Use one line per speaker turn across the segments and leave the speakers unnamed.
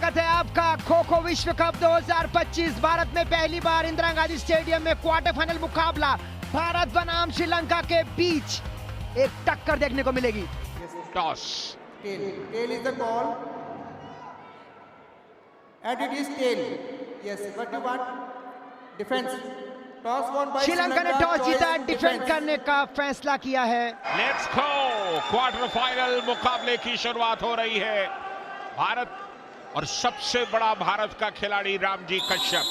स्वागत है आपका खो खो विश्व कप 2025। भारत में पहली बार इंदिरा गांधी स्टेडियम में क्वार्टर फाइनल मुकाबला भारत बनाम श्रीलंका के बीच एक टक्कर देखने को मिलेगी।
Toss,
tail is the call and it is tail. Yes, what you want? Defense. Toss won by
Sri Lanka ने टॉस जीता, डिफेंड करने का फैसला किया है।
Let's go. क्वार्टर फाइनल मुकाबले की शुरुआत हो रही है। भारत और सबसे बड़ा भारत का खिलाड़ी रामजी कश्यप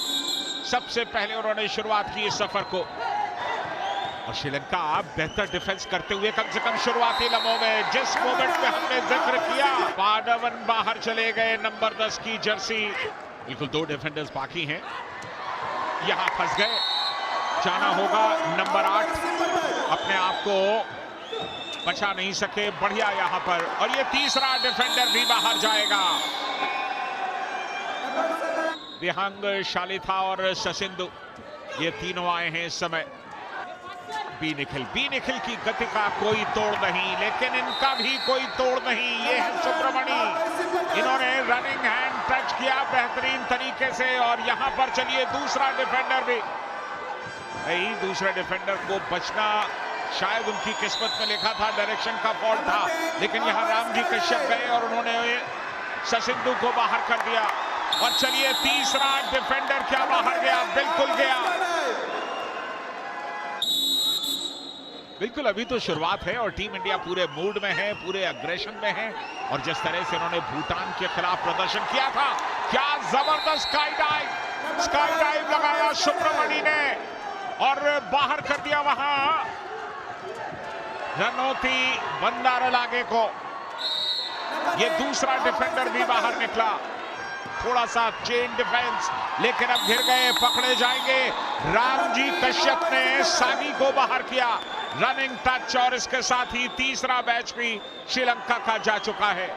सबसे पहले उन्होंने शुरुआत की इस सफर को, और श्रीलंका बेहतर डिफेंस करते हुए कम से कम शुरुआती लम्हों में, जिस मोमेंट में हमने जिक्र किया, पांडवन बाहर चले गए नंबर 10 की जर्सी। बिल्कुल 2 डिफेंडर्स बाकी हैं, यहां फंस गए। जाना होगा नंबर 8, अपने आप को बचा नहीं सके, बढ़िया यहां पर, और ये तीसरा डिफेंडर भी बाहर जाएगा। विहंग, शालिथा और ससिंधु, ये तीनों आए हैं इस समय। बी निखिल की गति का कोई तोड़ नहीं, लेकिन इनका भी कोई तोड़ नहीं। ये है सुब्रमणी, इन्होंने रनिंग हैंड टच किया बेहतरीन तरीके से, और यहां पर चलिए दूसरा डिफेंडर भी नहीं, दूसरे डिफेंडर को बचना शायद उनकी किस्मत में लिखा था, डायरेक्शन का फॉल्ट था, लेकिन यहां रामजी कश्यप गए और उन्होंने ससिंधु को बाहर कर दिया। और चलिए तीसरा डिफेंडर क्या बाहर गया, बिल्कुल गया। बिल्कुल अभी तो शुरुआत है और टीम इंडिया पूरे मूड में है, पूरे अग्रेशन में है, और जिस तरह से उन्होंने भूटान के खिलाफ प्रदर्शन किया था, क्या जबरदस्त स्काई डाइव लगाया सुब्रमणी ने और बाहर कर दिया वहां जनोती बंदारलागे को। ये दूसरा डिफेंडर भी बाहर निकला, थोड़ा सा चेन डिफेंस, लेकिन अब घिर गए, पकड़े जाएंगे। रामजी कश्यप ने सागी को बाहर किया, रनिंग टच, और इसके साथ ही तीसरा बैच भी श्रीलंका का जा चुका है।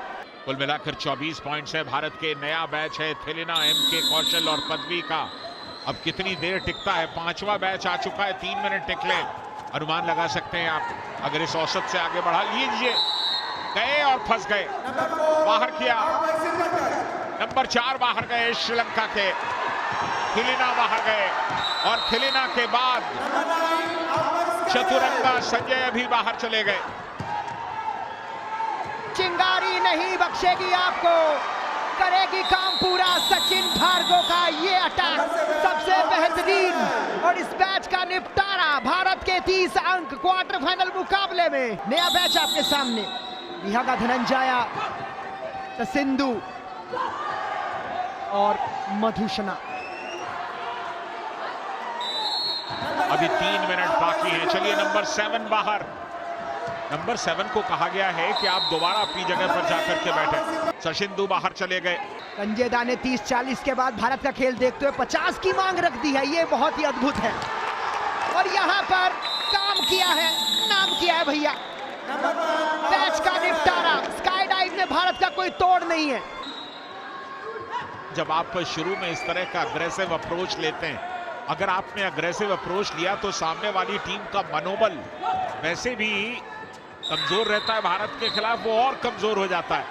कुल मिलाकर 24 पॉइंट्स है भारत के। नया बैच है थिलिना, एमके कौशल और पदवी का। अब कितनी देर टिकता है, 5वां बैच आ चुका है, 3 मिनट टिकले, अनुमान लगा सकते हैं आप अगर इस औसत से आगे बढ़ा लीजिए। गए और फंस गए, बाहर किया। नंबर 4 बाहर गए श्रीलंका के, थिलिना बाहर गए, और थिलिना के बाद चतुरंगा संजय भी बाहर चले गए।
चिंगारी नहीं बख्शेगी आपको, करेगी काम पूरा सचिन भार्गव का ये अटैक, सबसे बेहतरीन, और इस मैच का निपटारा। भारत के 30 अंक क्वार्टर फाइनल मुकाबले में। नया मैच आपके सामने, विहंगा, धनंजया, ससिंधु और मधुषणा।
अभी 3 मिनट बाकी हैं। चलिए नंबर 7 बाहर। नंबर 7 को कहा गया है कि आप दोबारा अपनी जगह पर जाकर के बैठे। ससिंधु बाहर चले गए।
संजय दा ने 30-40 के बाद भारत का खेल देखते हुए 50 की मांग रख दी है, ये बहुत ही अद्भुत है, और यहाँ पर काम किया है, नाम किया है भैया। मैच का निपटारा, स्काई डाइव में भारत का कोई तोड़ नहीं है।
जब आप शुरू में इस तरह का अग्रेसिव अप्रोच लेते हैं, अगर आपने अग्रेसिव अप्रोच लिया तो सामने वाली टीम का मनोबल वैसे भी कमजोर रहता है, भारत के खिलाफ वो और कमजोर हो जाता है।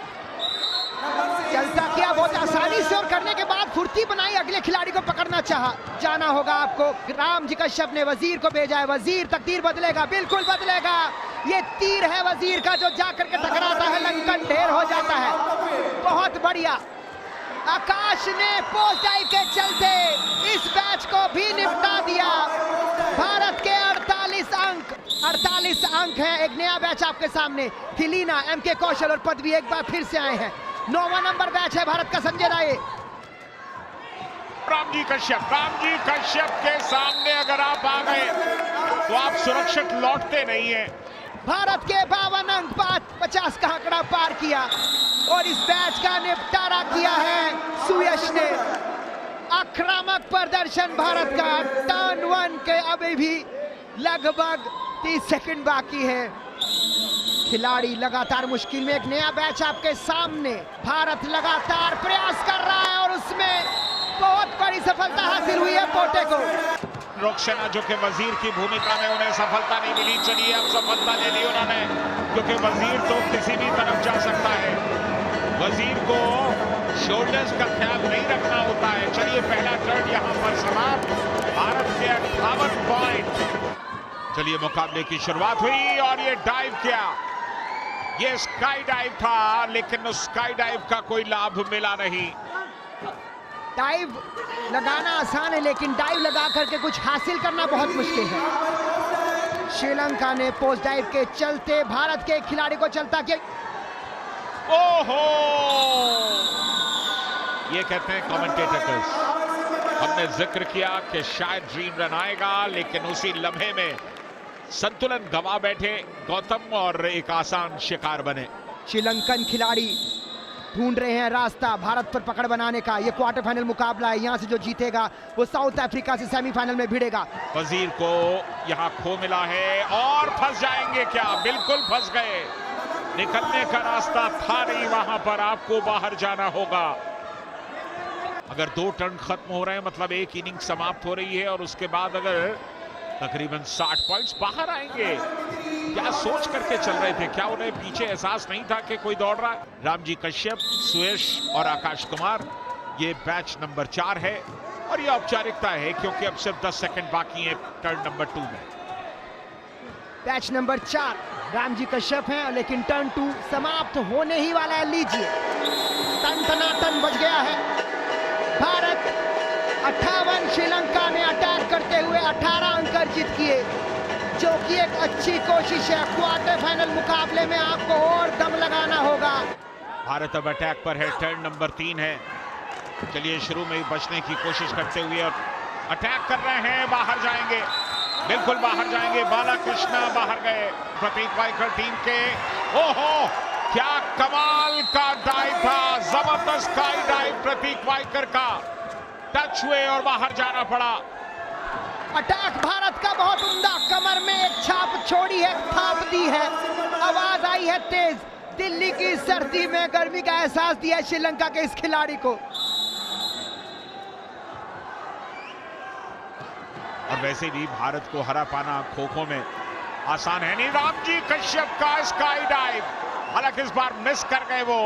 चलता किया बहुत आसानी से, और करने के बाद फुर्ती बनाई, अगले खिलाड़ी को पकड़ना चाहा। जाना होगा आपको, रामजी कश्यप ने वजीर को भेजा है, वजीर तकदीर बदलेगा, बिल्कुल बदलेगा। ये तीर है वजीर का जो जाकर के टकराता है, लंकन ढेर हो जाता है। बहुत बढ़िया, आकाश ने पोस्ट डाइव के चलते इस मैच को भी निपटा दिया। भारत के 48 अंक है। एक नया बैच आपके सामने, थिलिना, एमके कौशल और पदवी एक बार फिर से आए हैं। 9वां नंबर बैच है भारत का। संजय राय,
रामजी कश्यप के सामने अगर आप आ गए तो आप सुरक्षित लौटते नहीं हैं।
भारत के 52 अंक, 50 का आंकड़ा पार किया, और इस मैच का निपटारा किया है सुयश ने। आक्रामक प्रदर्शन भारत का। टर्न 1 के अभी भी लगभग 30 सेकंड बाकी है। खिलाड़ी लगातार मुश्किल में। एक नया बैच आपके सामने, भारत लगातार प्रयास कर रहा है, और उसमें बहुत बड़ी सफलता हासिल हुई है पोटे को।
रोक्सेना जो कि वजीर की भूमिका में, उन्हें सफलता नहीं मिली। चलिए अब सफलता ले ली उन्होंने, क्योंकि वजीर तो किसी भी तरफ जा सकता है। वजीर को शोल्डर्स का ख्याल नहीं रखना होता है। चलिए पहला टर्न यहां पर समाप्त, भारत के 58 पॉइंट। चलिए मुकाबले की शुरुआत हुई और ये डाइव किया, ये स्काई डाइव था, लेकिन उस स्काई डाइव का कोई लाभ मिला नहीं।
डाइव लगाना आसान है, लेकिन डाइव लगा करके कुछ हासिल करना बहुत मुश्किल है। श्रीलंका ने पोस्ट डाइव के चलते भारत के खिलाड़ी को चलता किया।
ओहो, ये कहते हैं कमेंटेटर्स, हमने जिक्र किया कि शायद ड्रीम रन आएगा, लेकिन उसी लम्हे में संतुलन गवा बैठे गौतम और एक आसान शिकार बने।
श्रीलंकन खिलाड़ी ढूंढ रहे हैं रास्ता भारत पर पकड़ बनाने का। ये क्वार्टर फाइनल मुकाबला है, यहां से जो जीतेगा वो साउथ अफ्रीका से सेमीफाइनल में भिड़ेगा।
वजीर को यहां खो मिला है और फंस जाएंगे क्या? बिल्कुल फंस गए, निकलने का रास्ता था नहीं, वहां पर आपको बाहर जाना होगा। अगर 2 टर्न खत्म हो रहे हैं मतलब एक इनिंग समाप्त हो रही है और उसके बाद अगर तकरीबन 60 पॉइंट्स बाहर आएंगे। क्या सोच करके चल रहे थे? क्या उन्हें पीछे एहसास नहीं था कि कोई दौड़ रहा है? रामजी कश्यप, सुयश और आकाश कुमार, ये बैच नंबर 4 है और ये औपचारिकता है क्योंकि अब सिर्फ 10 सेकंड बाकी है टर्न नंबर 2 में।
बैच नंबर 4 रामजी कश्यप हैं, लेकिन टर्न 2 समाप्त होने ही वाला है। लीजिए, टन टनाटन बज गया है। भारत 58, श्रीलंका ने अटैक करते हुए 18 अंक अर्जित किए, जो कि एक अच्छी कोशिश है। क्वार्टर फाइनल मुकाबले में आपको और दम लगाना होगा।
भारत अब अटैक पर है, टर्न नंबर 3 है। चलिए शुरू में ही बचने की कोशिश करते हुए और अटैक कर रहे हैं, बाहर जाएंगे, बिल्कुल बाहर जाएंगे। बालाकृष्णा बाहर गए, प्रतीक वाइकर टीम के। ओहो, क्या कमाल का डाइव था, जबरदस्त स्काई डाइव प्रतीक वाइकर का, टच हुए और बाहर जाना पड़ा।
अटैक भारत का बहुत उम्दा, कमर में एक छाप छोड़ी है, थाप दी है, आवाज आई है तेज। दिल्ली की सर्दी में गर्मी का एहसास दिया है श्रीलंका के इस खिलाड़ी को।
और वैसे भी भारत को हरा पाना खो-खो में आसान है नहीं। रामजी कश्यप का स्काई डाइव, हालांकि इस बार मिस कर गए वो,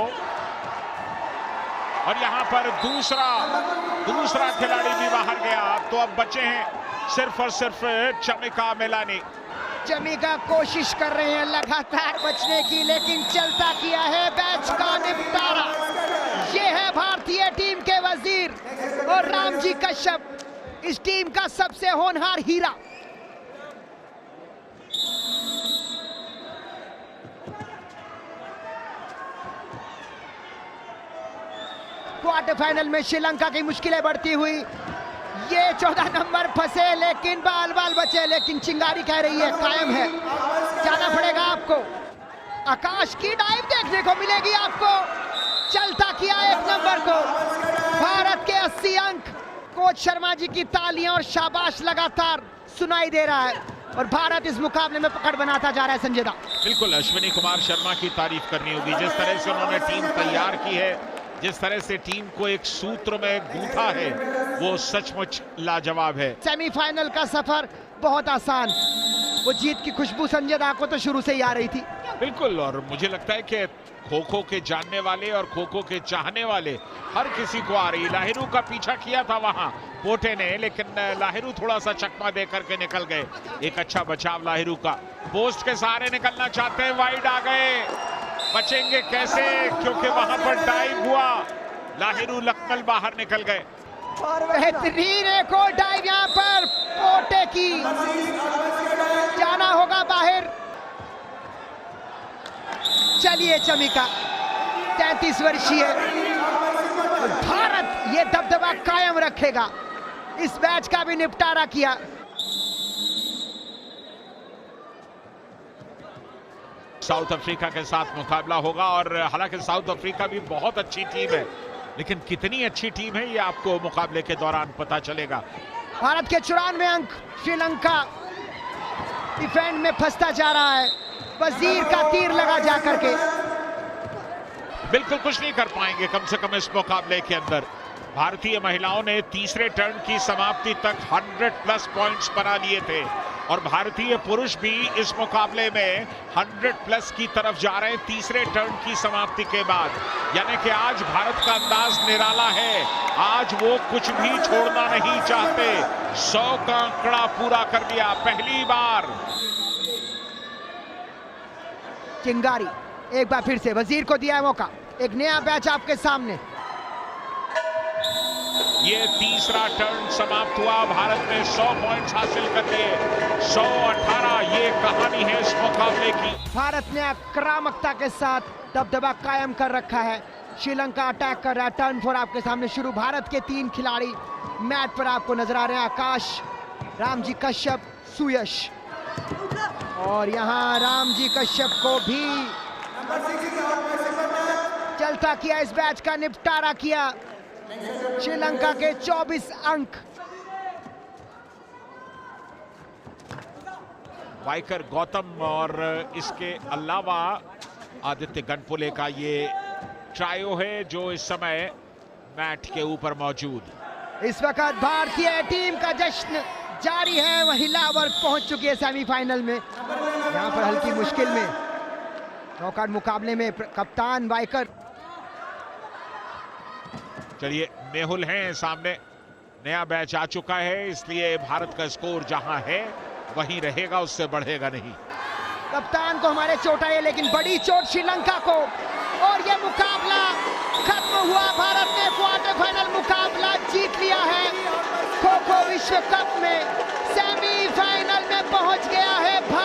और यहां पर दूसरा खिलाड़ी भी बाहर गया। तो अब बचे हैं सिर्फ और सिर्फ चमिका मिलानी।
चमिका कोशिश कर रहे हैं लगातार बचने की, लेकिन चलता किया है बैच का निपटारा। ये है भारतीय टीम के वजीर और रामजी कश्यप, इस टीम का सबसे होनहार हीरा। क्वार्टर फाइनल में श्रीलंका की मुश्किलें बढ़ती हुई, ये 14 नंबर फंसे लेकिन बाल बचे, लेकिन चिंगारी कह रही है कायम है, जाना पड़ेगा आपको। आकाश की डाइव देखने को मिलेगी आपको, चलता किया 1 नंबर को। भारत के 80 अंक, कोच शर्मा जी की तालियां और शाबाश लगातार सुनाई दे रहा है और भारत इस मुकाबले में पकड़ बनाता जा रहा है। संजय दा,
बिल्कुल अश्विनी कुमार शर्मा की तारीफ करनी होगी, जिस तरह से उन्होंने टीम तैयार की है, जिस तरह से टीम को एक सूत्र में गूंथा है, वो सचमुच लाजवाब है।
सेमीफाइनल का सफर बहुत आसान, वो जीत की खुशबू संजय दा को तो शुरू से ही आ रही थी।
बिल्कुल, और मुझे लगता है कि खो-खो के जानने वाले और खो-खो के चाहने वाले हर किसी को आ रही। लाहिरू का पीछा किया था वहां पोटे ने, लेकिन लाहिरू थोड़ा सा चकमा दे करके निकल गए। एक अच्छा बचाव लाहिरू का, पोस्ट के सहारे निकलना चाहते हैं, वाइड आ गए, बचेंगे कैसे क्योंकि वहां पर डाइव हुआ, लाहिरू लखनल बाहर निकल गए।
बेहतरीन एक और डाइव यहां पर पोटे की, जाना होगा बाहर। चलिए चमिका 33 वर्षीय भारत ये दबदबा कायम रखेगा, इस मैच का भी निपटारा किया।
साउथ अफ्रीका के साथ मुकाबला होगा और हालांकि साउथ अफ्रीका भी बहुत अच्छी टीम है, लेकिन कितनी अच्छी टीम है ये आपको मुकाबले के दौरान पता चलेगा।
भारत के 94 अंक, श्रीलंका डिफेंड में फंसता जा रहा है, वजीर का तीर लगा जा करके।
बिल्कुल कुछ नहीं कर पाएंगे कम से कम इस मुकाबले के अंदर। भारतीय महिलाओं ने तीसरे टर्न की समाप्ति तक 100+ पॉइंट्स बना लिए थे, और भारतीय पुरुष भी इस मुकाबले में 100+ की तरफ जा रहे हैं तीसरे टर्न की समाप्ति के बाद। यानी कि आज भारत का अंदाज निराला है, आज वो कुछ भी छोड़ना नहीं चाहते। 100 का आंकड़ा पूरा कर दिया पहली बार।
चिंगारी एक बार फिर से वजीर को दिया है मौका, एक नया बैच आपके सामने।
ये तीसरा टर्न समाप्त हुआ, भारत ने 100 पॉइंट्स हासिल कर लिए। 118 ये कहानी है इस मुकाबले की।
भारत ने आक्रामकता के साथ दबदबा कायम कर रखा है। श्रीलंका अटैक कर रहा है। टर्न 4 आपके सामने शुरू। भारत के 3 खिलाड़ी मैट पर आपको नजर आ रहे हैं, आकाश, रामजी कश्यप, सुयश। और यहाँ रामजी कश्यप को भी चलता किया, इस बैच का निपटारा किया। श्रीलंका के 24 अंक।
वाइकर गौतम और इसके अलावा आदित्य गणपुले का ये ट्रायो है जो इस समय मैट के ऊपर मौजूद।
इस वक्त भारतीय टीम का जश्न जारी है। महिला वर्ग पहुंच चुकी है सेमीफाइनल में। यहां पर हल्की मुश्किल में नॉकआउट मुकाबले में कप्तान वाइकर।
चलिए, मेहुल हैं सामने, नया बैच आ चुका है, इसलिए भारत का स्कोर जहां है वहीं रहेगा, उससे बढ़ेगा नहीं।
कप्तान को हमारे चोट आई है, लेकिन बड़ी चोट श्रीलंका को। और ये मुकाबला खत्म हुआ। भारत ने क्वार्टर फाइनल मुकाबला जीत लिया है। खो खो विश्व कप में सेमीफाइनल में पहुंच गया है भारत।